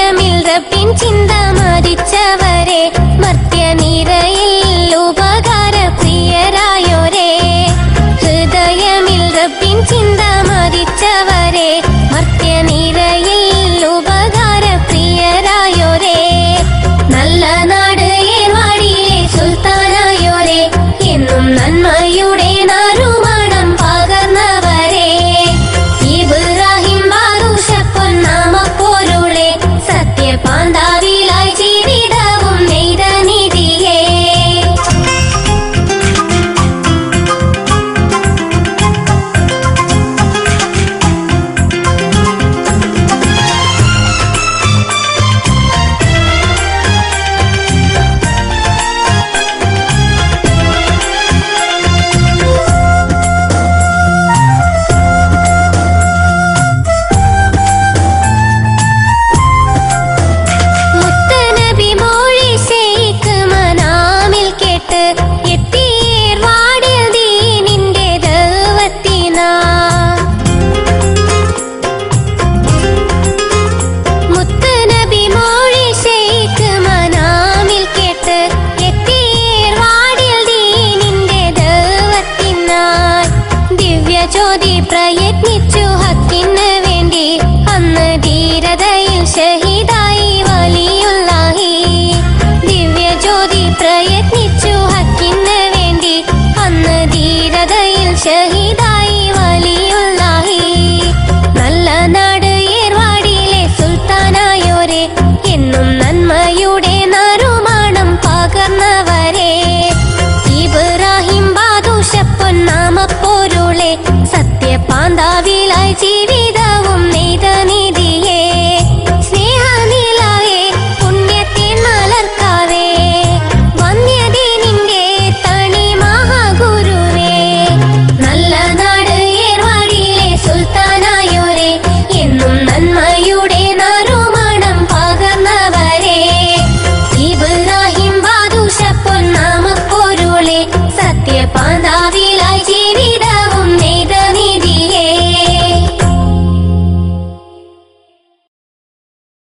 ഹൃദയമിൽ റബ്ബിൻ ചിന്ത മരിച്ചവരെ മർത്യനിരയിൽ ഉപകാര പ്രിയരായോരേ ഹൃദയമിൽ റബ്ബിൻ ചിന്ത മരിച്ചവരെ മർത്യനിരയിൽ ഉപകാര പ്രിയരായോരേ നല്ല നാട് ഏർവാടിയിലെ സുൽത്താനായോരേ എന്നും നന്മയുടെ നാരുമണം പകർന്നവരെ ഇബ്രാഹിം ബാദുഷ പൊന്നാമപ്പോരുളെ സത്യപാന്താവിലായി ജീവിതവും നെയ്ത നിധിയേ ജ്യോതി പ്രയത്നിച്ചു ഹക്കിന് വേണ്ടി അന്ന് ധീരതയിൽ ഷഹീദായി വലിയുല്ലാഹി ദിവ്യജ്യോതി പ്രയത്നിച്ചു ഹക്കിന് വേണ്ടി അന്ന് ധീരതയിൽ ഷഹീദായി വലിയുല്ലാഹി നല്ല നാട് ഏർവാടിയിലെ സുൽത്താനായോരേ എന്നും നന്മയുടെ നറുമണം പകർന്നവരെ ഇബ്രാഹിം ബാദുഷ പൊന്നാമപ്പോരുളെ സത്യപാന്താവി